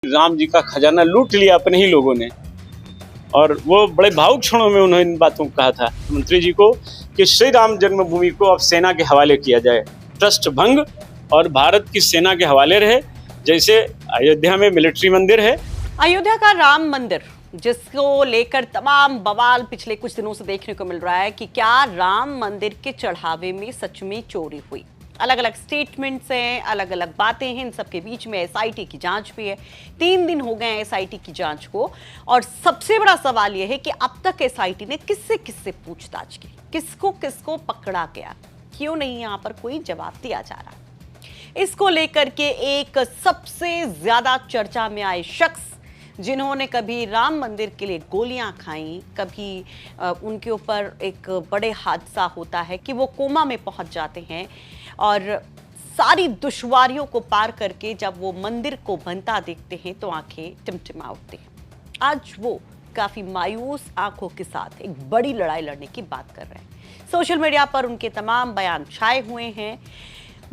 राम जी का खजाना लूट लिया अपने ही लोगों ने। और वो बड़े भावुक क्षणों में उन्होंने इन बातों को कहा था मंत्री जी को कि श्री राम जन्मभूमि को अब सेना के हवाले किया जाए, ट्रस्ट भंग और भारत की सेना के हवाले रहे, जैसे अयोध्या में मिलिट्री मंदिर है। अयोध्या का राम मंदिर जिसको लेकर तमाम बवाल पिछले कुछ दिनों से देखने को मिल रहा है कि क्या राम मंदिर के चढ़ावे में सच में चोरी हुई। अलग अलग स्टेटमेंट्स हैं, अलग अलग बातें हैं, इन सबके बीच में एसआईटी की जांच भी है। 3 दिन हो गए हैं एसआईटी की जांच को, और सबसे बड़ा सवाल यह है कि अब तक एसआईटी ने किससे किससे पूछताछ की, किसको किसको पकड़ा गया, क्यों नहीं यहां पर कोई जवाब दिया जा रहा। इसको लेकर के एक सबसे ज्यादा चर्चा में आए शख्स जिन्होंने कभी राम मंदिर के लिए गोलियां खाई, कभी उनके ऊपर एक बड़े हादसा होता है कि वो कोमा में पहुंच जाते हैं और सारी दुश्वारियों को पार करके जब वो मंदिर को बनता देखते हैं तो आंखें टिमटिमा उठती हैं। आज वो काफी मायूस आंखों के साथ एक बड़ी लड़ाई लड़ने की बात कर रहे हैं। सोशल मीडिया पर उनके तमाम बयान छाए हुए हैं।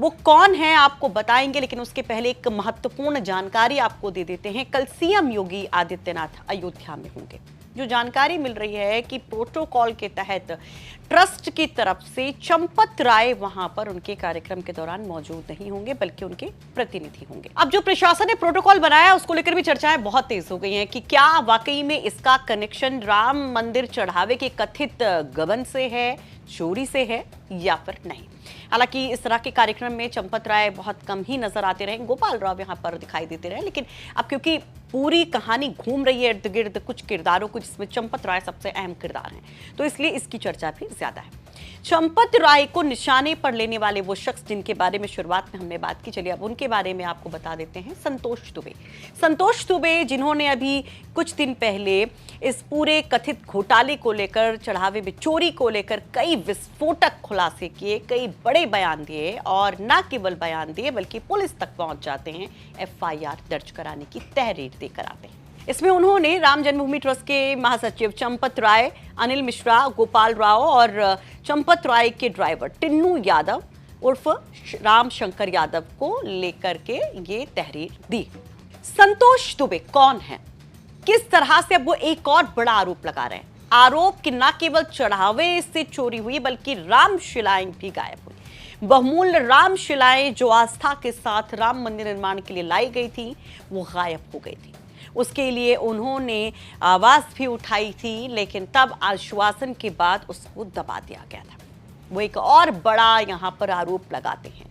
वो कौन है आपको बताएंगे, लेकिन उसके पहले एक महत्वपूर्ण जानकारी आपको दे देते हैं। कल सीएम योगी आदित्यनाथ अयोध्या में होंगे। जो जानकारी मिल रही है कि प्रोटोकॉल के तहत ट्रस्ट की तरफ से चंपत राय वहां पर उनके कार्यक्रम के दौरान मौजूद नहीं होंगे, बल्कि उनके प्रतिनिधि होंगे। अब जो प्रशासन ने प्रोटोकॉल बनाया उसको लेकर भी चर्चाएं बहुत तेज हो गई हैं कि क्या वाकई में इसका कनेक्शन राम मंदिर चढ़ावे के कथित गबन से है, चोरी से है या फिर नहीं। हालांकि इस तरह के कार्यक्रम में चंपत राय बहुत कम ही नजर आते रहे, गोपाल राव यहां पर दिखाई देते रहे, लेकिन अब क्योंकि पूरी कहानी घूम रही है इर्द गिर्द कुछ किरदारों को जिसमें चंपत राय सबसे अहम किरदार हैं, तो इसलिए इसकी चर्चा भी ज्यादा है। चंपत राय को निशाने पर लेने वाले वो शख्स जिनके बारे में शुरुआत में हमने बात की, चलिए अब उनके बारे में आपको बता देते हैं। संतोष दुबे। संतोष दुबे जिन्होंने अभी कुछ दिन पहले इस पूरे कथित घोटाले को लेकर, चढ़ावे में चोरी को लेकर कई विस्फोटक खुलासे किए, कई बड़े बयान दिए, और न केवल बयान दिए बल्कि पुलिस तक पहुंच जाते हैं, एफआईआर दर्ज कराने की तहरीर देकर आते हैं। इसमें उन्होंने राम जन्मभूमि ट्रस्ट के महासचिव चंपत राय, अनिल मिश्रा, गोपाल राव और चंपत राय के ड्राइवर टिन्नू यादव उर्फ राम शंकर यादव को लेकर के ये तहरीर दी। संतोष दुबे कौन है, किस तरह से अब वो एक और बड़ा आरोप लगा रहे हैं। आरोप कि न केवल चढ़ावे से चोरी हुई बल्कि रामशिलाएं भी गायब हुई। बहुमूल्य रामशिलाएं जो आस्था के साथ राम मंदिर निर्माण के लिए लाई गई थी वो गायब हो गई थी। उसके लिए उन्होंने आवाज भी उठाई थी, लेकिन तब आश्वासन के बाद उसको दबा दिया गया था। वो एक और बड़ा यहां पर आरोप लगाते हैं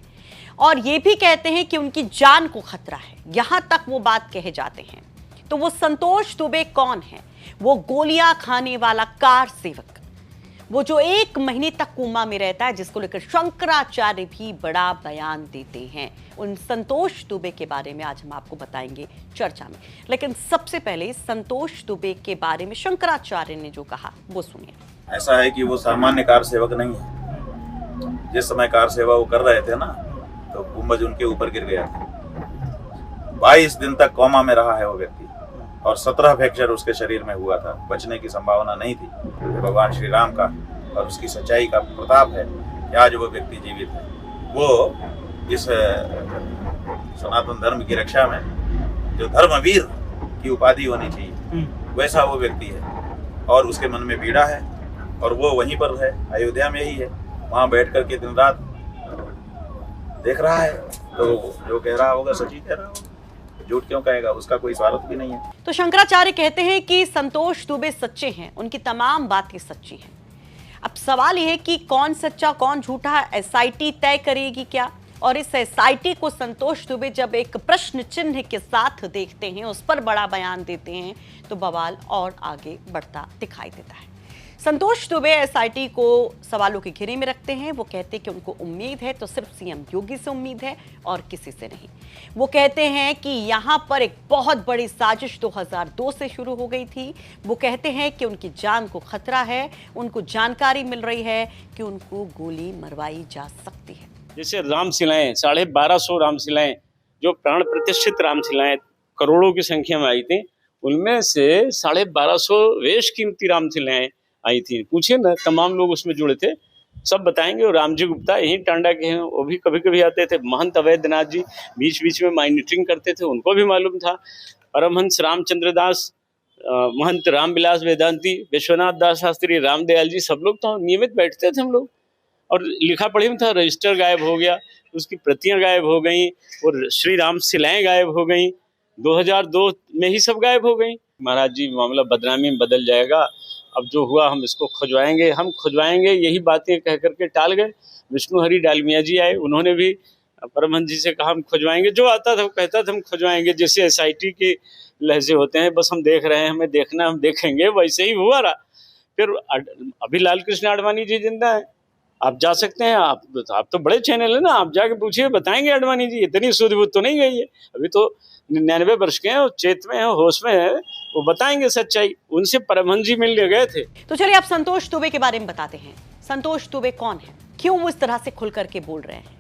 और ये भी कहते हैं कि उनकी जान को खतरा है, यहां तक वो बात कहे जाते हैं। तो वो संतोष दुबे कौन है? वो गोलियां खाने वाला कार सेवक, वो जो 1 महीने तक कोमा में रहता है, जिसको लेकर शंकराचार्य भी बड़ा बयान देते हैं। उन संतोष दुबे के बारे में आज हम आपको बताएंगे चर्चा में, लेकिन सबसे पहले संतोष दुबे के बारे में शंकराचार्य ने जो कहा वो सुनिए। ऐसा है कि वो सामान्य कार सेवक नहीं है। जिस समय कार सेवा वो कर रहे थे ना, तो गुंबज उनके ऊपर गिर गया था। 22 दिन तक कोमा में रहा है वो व्यक्ति, और 17 फ्रैक्चर उसके शरीर में हुआ था। बचने की संभावना नहीं थी। भगवान श्री राम का और उसकी सच्चाई का प्रताप है कि आज वो व्यक्ति जीवित है। वो इस सनातन धर्म की रक्षा में जो धर्मवीर की उपाधि होनी चाहिए, वैसा वो व्यक्ति है, और उसके मन में पीड़ा है, और वो वहीं पर है, अयोध्या में ही है। वहां बैठ करके दिन रात देख रहा है, तो जो कह रहा होगा सच ही कह रहा होगा, झूठ क्यों कहेगा? उसका कोई स्वार्थ भी नहीं है। तो शंकराचार्य कहते हैं कि संतोष दुबे सच्चे हैं, उनकी तमाम बातें सच्ची हैं। अब सवाल यह है कि कौन सच्चा कौन झूठा, एसआईटी तय करेगी क्या? और इस एसआईटी को संतोष दुबे जब एक प्रश्न चिन्ह के साथ देखते हैं, उस पर बड़ा बयान देते हैं, तो बवाल और आगे बढ़ता दिखाई देता है। संतोष दुबे एसआईटी को सवालों के घेरे में रखते हैं। वो कहते हैं कि उनको उम्मीद है तो सिर्फ सीएम योगी से उम्मीद है और किसी से नहीं। वो कहते हैं कि यहाँ पर एक बहुत बड़ी साजिश 2002 से शुरू हो गई थी। वो कहते हैं कि उनकी जान को खतरा है, उनको जानकारी मिल रही है कि उनको गोली मरवाई जा सकती है। जैसे रामशिलाएं, 1250 रामशिलाएं, जो प्राण प्रतिष्ठित रामशिलाएं करोड़ों की संख्या में आई थी, उनमें से 1250 वेश कीमती रामशिलाएं आई थी। पूछे ना, तमाम लोग उसमें जुड़े थे, सब बताएंगे। और रामजी गुप्ता यही टांडा के हैं, वो भी कभी कभी आते थे। महंत अवैधनाथ जी बीच बीच में मॉनिटरिंग करते थे, उनको भी मालूम था। परमहंस रामचंद्र दास, महंत रामविलास वेदांती, विश्वनाथ दास शास्त्री, रामदयाल जी, सब लोग तो नियमित बैठते थे हम लोग। और लिखा पढ़ी में था, रजिस्टर गायब हो गया, उसकी प्रतियां गायब हो गई और श्री राम शिलाएं गायब हो गई। 2002 में ही सब गायब हो गई। महाराज जी मामला बदनामी में बदल जाएगा, अब जो हुआ हम इसको खुजवाएंगे, यही बातें कह करके टाल गए। विष्णु हरि डालमिया जी आए, उन्होंने भी परमहंस जी से कहा हम खुजवाएंगे। जो आता था वो कहता था हम खुजवाएंगे, जैसे SIT के लहजे होते हैं, बस हम देख रहे हैं, हमें देखना, हम देखेंगे, वैसे ही हुआ रहा। फिर अभी लाल कृष्ण आडवाणी जी जिंदा है, आप जा सकते हैं, आप तो बड़े चैनल है ना, आप जाके पूछिए, बताएंगे आडवाणी जी, इतनी सूझबूझ तो नहीं गई है, अभी तो 99 वर्ष के हैं, चेत में है, होश में है, वो बताएंगे सच्चाई। उनसे परमहंस जी मिलने गए थे। तो चलिए आप संतोष दुबे के बारे में बताते हैं। संतोष दुबे कौन है, क्यों वो इस तरह से खुल करके बोल रहे हैं?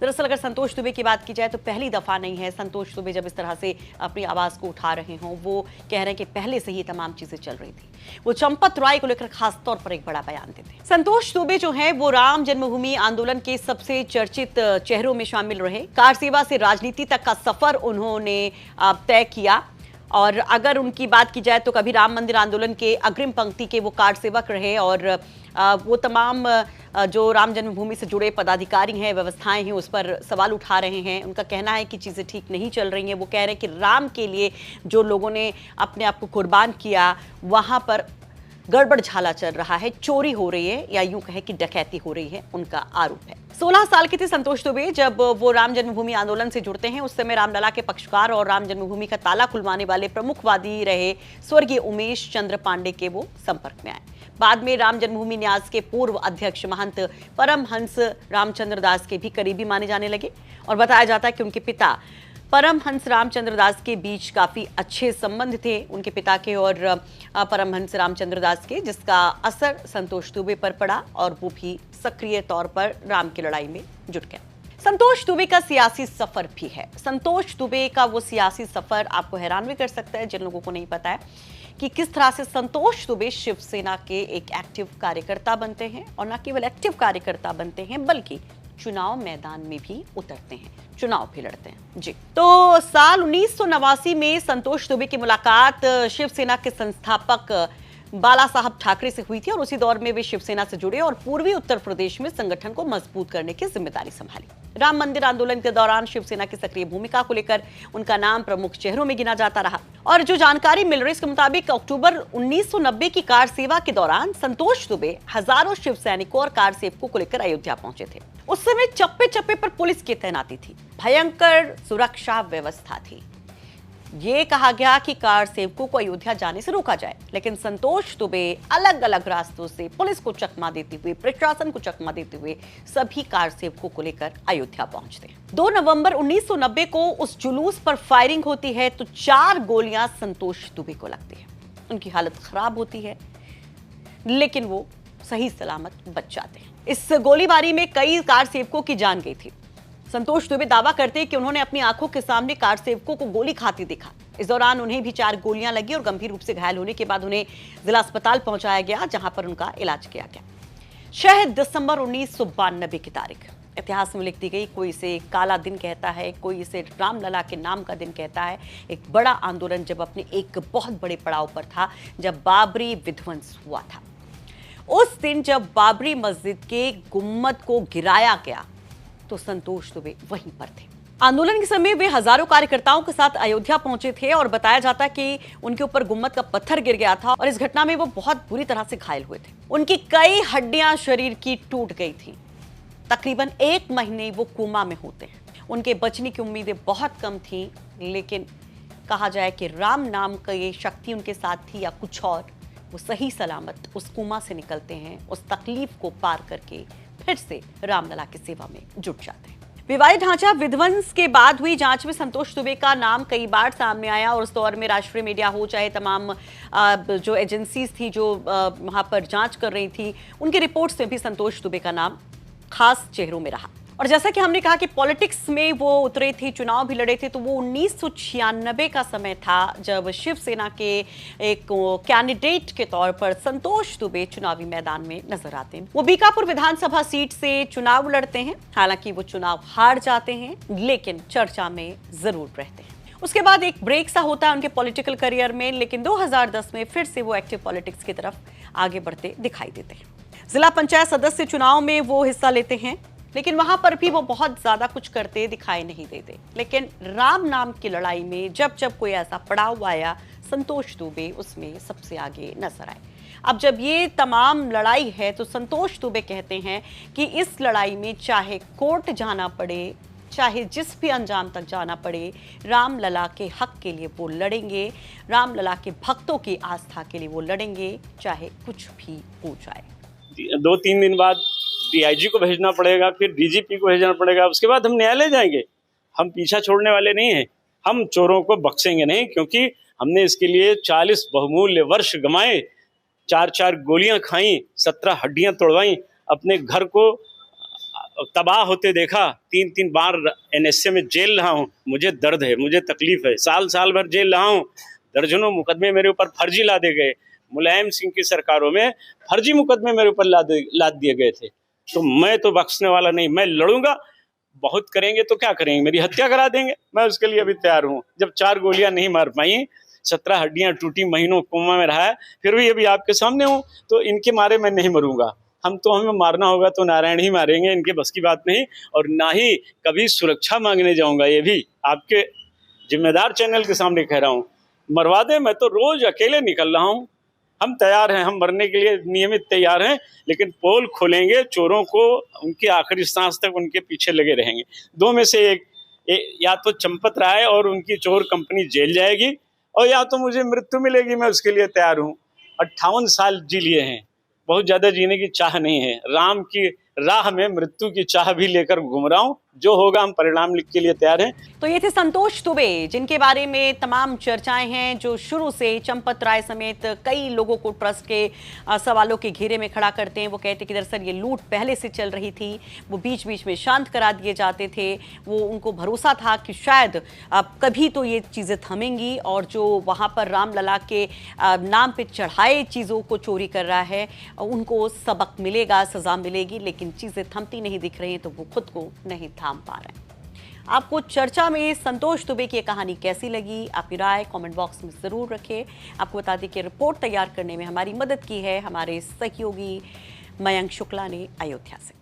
दरअसल अगर संतोष दुबे की बात की जाए तो पहली दफा नहीं है संतोष दुबे जब इस तरह से अपनी आवाज को उठा रहे हों। वो कह रहे हैं कि पहले से ही तमाम चीजें चल रही थी। वो चंपत राय को लेकर खास तौर पर एक बड़ा बयान देते हैं। संतोष दुबे जो है वो राम जन्मभूमि आंदोलन के सबसे चर्चित चेहरों में शामिल रहे। कार सेवा से राजनीति तक का सफर उन्होंने तय किया और अगर उनकी बात की जाए तो कभी राम मंदिर आंदोलन के अग्रिम पंक्ति के वो कार सेवक रहे और वो तमाम जो राम जन्मभूमि से जुड़े पदाधिकारी हैं, व्यवस्थाएं हैं, उस पर सवाल उठा रहे हैं। उनका कहना है कि चीज़ें ठीक नहीं चल रही हैं। वो कह रहे हैं कि राम के लिए जो लोगों ने अपने आप को कुर्बान किया वहाँ पर गड़बड़ झाला चल रहा है, चोरी हो रही है या यूं कहे कि डकैती हो रही है, उनका आरोप है। 16 साल के थे संतोष दुबे जब वो राम जन्मभूमि आंदोलन से जुड़ते हैं। उस समय रामलला के पक्षकार और राम जन्मभूमि का ताला खुलवाने वाले प्रमुखवादी रहे स्वर्गीय उमेश चंद्र पांडे के वो संपर्क में आए। बाद में राम जन्मभूमि न्यास के पूर्व अध्यक्ष महंत परमहंस रामचंद्र दास के भी करीबी माने जाने लगे और बताया जाता है कि उनके पिता परमहंस रामचंद्र दास के बीच काफी अच्छे संबंध थे, उनके पिता के और परमहंस रामचंद्र दास के, जिसका असर संतोष दुबे पर पड़ा और वो भी सक्रिय तौर पर राम की लड़ाई में जुट गए। संतोष दुबे का सियासी सफर भी है। संतोष दुबे का वो सियासी सफर आपको हैरान भी कर सकता है जिन लोगों को नहीं पता है कि किस तरह से संतोष दुबे शिवसेना के एक एक्टिव कार्यकर्ता बनते हैं और न केवल एक्टिव कार्यकर्ता बनते हैं बल्कि चुनाव मैदान में भी उतरते हैं, चुनाव भी लड़ते हैं। जी, तो साल 1989 में संतोष दुबे की मुलाकात शिवसेना के संस्थापक बाला साहब ठाकरे से हुई थी और उसी दौर में वे शिवसेना से जुड़े और पूर्वी उत्तर प्रदेश में संगठन को मजबूत करने की जिम्मेदारी संभाली। राम मंदिर आंदोलन के दौरान शिवसेना की सक्रिय भूमिका को लेकर उनका नाम प्रमुख चेहरों में गिना जाता रहा और जो जानकारी मिल रही है इसके मुताबिक अक्टूबर 1990 की कार सेवा के दौरान संतोष दुबे हजारों शिव सैनिकों और कार सेवकों को लेकर अयोध्या पहुंचे थे। उस समय चप्पे चप्पे पर पुलिस की तैनाती थी, भयंकर सुरक्षा व्यवस्था थी। ये कहा गया कि कार सेवकों को अयोध्या जाने से रोका जाए, लेकिन संतोष दुबे अलग अलग रास्तों से पुलिस को चकमा देते हुए, प्रशासन को चकमा देते हुए सभी कार सेवकों को लेकर अयोध्या पहुंचते हैं। 2 नवंबर 1990 को उस जुलूस पर फायरिंग होती है तो 4 गोलियां संतोष दुबे को लगती है। उनकी हालत खराब होती है लेकिन वो सही सलामत बच जाते हैं। इस गोलीबारी में कई कार सेवकों की जान गई थी। संतोष दुबे दावा करते हैं कि उन्होंने अपनी आंखों के सामने कार सेवकों को गोली खाती देखा। इस दौरान उन्हें भी 4 गोलियां लगी और गंभीर रूप से घायल होने के बाद उन्हें जिला अस्पताल पहुंचाया गया जहां पर उनका इलाज किया गया। 6 दिसंबर 1992 की तारीख इतिहास में लिख दी गई। कोई इसे काला दिन कहता है, कोई इसे रामलला के नाम का दिन कहता है। एक बड़ा आंदोलन जब अपने एक बहुत बड़े पड़ाव पर था, जब बाबरी विध्वंस हुआ था। उस दिन जब बाबरी मस्जिद के गुम्मद को गिराया गया तो संतोष दुबे वहीं पर थे। आंदोलन के समय वे हजारों कार्यकर्ताओं के साथ अयोध्या पहुंचे थे और बताया जाता है कि उनके ऊपर गुम्मद का पत्थर गिर गया था और इस घटना में वो बहुत बुरी तरह से घायल हुए थे। उनकी कई हड्डियां शरीर की टूट गई थी। तकरीबन 1 महीने वो कोमा में होते हैं। उनके बचने की उम्मीदें बहुत कम थी, लेकिन कहा जाए कि राम नाम का ये शक्ति उनके साथ थी या कुछ और, वो सही सलामत उस कोमा से निकलते हैं, उस तकलीफ को पार करके फिर से रामलला की सेवा में जुट जाते हैं। विवादित ढांचा विध्वंस के बाद हुई जांच में संतोष दुबे का नाम कई बार सामने आया और उस दौर में राष्ट्रीय मीडिया हो चाहे तमाम जो एजेंसीज थी जो वहां पर जांच कर रही थी, उनकी रिपोर्ट्स में भी संतोष दुबे का नाम खास चेहरों में रहा। और जैसा कि हमने कहा कि पॉलिटिक्स में वो उतरे थे, चुनाव भी लड़े थे, तो वो 1996 का समय था जब शिवसेना के एक कैंडिडेट के तौर पर संतोष दुबे चुनावी मैदान में नजर आते हैं। वो बीकापुर विधानसभा सीट से चुनाव लड़ते हैं। हालांकि वो चुनाव हार जाते हैं लेकिन चर्चा में जरूर रहते हैं। उसके बाद एक ब्रेक सा होता है उनके पॉलिटिकल करियर में, लेकिन 2010 में फिर से वो एक्टिव पॉलिटिक्स की तरफ आगे बढ़ते दिखाई देते हैं। जिला पंचायत सदस्य चुनाव में वो हिस्सा लेते हैं, लेकिन वहां पर भी वो बहुत ज्यादा कुछ करते दिखाई नहीं देते। लेकिन राम नाम की लड़ाई में जब जब कोई ऐसा पड़ाव आया, संतोष दुबे उसमें सबसे आगे नजर आए। अब जब ये तमाम लड़ाई है तो संतोष दुबे कहते हैं कि इस लड़ाई में चाहे कोर्ट जाना पड़े, चाहे जिस भी अंजाम तक जाना पड़े, रामलला के हक के लिए वो लड़ेंगे, रामलला के भक्तों की आस्था के लिए वो लड़ेंगे, चाहे कुछ भी हो जाए। 2-3 दिन बाद डीआईजी को भेजना पड़ेगा, फिर डीजीपी को भेजना पड़ेगा, उसके बाद हम न्यायालय जाएंगे। हम पीछा छोड़ने वाले नहीं हैं, हम चोरों को बख्शेंगे नहीं, क्योंकि हमने इसके लिए 40 बहुमूल्य वर्ष गंवाए, 4-4 गोलियां खाई, 17 हड्डियां तोड़वाई, अपने घर को तबाह होते देखा, 3-3 बार एनएसए में जेल रहा हूँ, मुझे दर्द है, मुझे तकलीफ है, साल भर जेल रहा हूँ, दर्जनों मुकदमे मेरे ऊपर फर्जी लादे गए, मुलायम सिंह की सरकारों में फर्जी मुकदमे मेरे ऊपर लाद दिए गए थे। तो मैं तो बख्शने वाला नहीं, मैं लड़ूंगा। बहुत करेंगे तो क्या करेंगे, मेरी हत्या करा देंगे, मैं उसके लिए अभी तैयार हूँ। जब 4 गोलियां नहीं मार पाई, 17 हड्डियां टूटी, महीनों कोमा में रहा है, फिर भी अभी आपके सामने हूँ, तो इनके मारे मैं नहीं मरूंगा। हमें मारना होगा तो नारायण ही मारेंगे, इनके बस की बात नहीं। और ना ही कभी सुरक्षा मांगने जाऊंगा, ये भी आपके जिम्मेदार चैनल के सामने कह रहा हूँ। मरवा दे, मैं तो रोज अकेले निकल रहा हूँ। हम तैयार हैं, हम मरने के लिए नियमित तैयार हैं, लेकिन पोल खोलेंगे, चोरों को उनके आखिरी सांस तक उनके पीछे लगे रहेंगे। 2 में से एक, या तो चंपत राय और उनकी चोर कंपनी जेल जाएगी, और या तो मुझे मृत्यु मिलेगी, मैं उसके लिए तैयार हूँ। 58 साल जी लिए हैं, बहुत ज्यादा जीने की चाह नहीं है। राम की राह में मृत्यु की चाह भी लेकर घूम रहा हूँ, जो होगा हम परिणाम के लिए तैयार हैं। तो ये थे संतोष दुबे, जिनके बारे में तमाम चर्चाएं हैं, जो शुरू से चंपत राय समेत कई लोगों को ट्रस्ट के सवालों के घेरे में खड़ा करते हैं। वो कहते कि दरअसल ये लूट पहले से चल रही थी, वो बीच बीच में शांत करा दिए जाते थे। वो उनको भरोसा था कि शायद कभी तो ये चीज़ें थमेंगी, और जो वहाँ पर रामलला के नाम पर चढ़ाए चीज़ों को चोरी कर रहा है, उनको सबक मिलेगा, सजा मिलेगी। लेकिन चीज़ें थमती नहीं दिख रही हैं, तो वो खुद को नहीं थाम पा रहे हैं। आपको चर्चा में संतोष दुबे की कहानी कैसी लगी? आपकी राय कमेंट बॉक्स में जरूर रखें। आपको बता दें कि रिपोर्ट तैयार करने में हमारी मदद की है हमारे सहयोगी मयंक शुक्ला ने, अयोध्या से।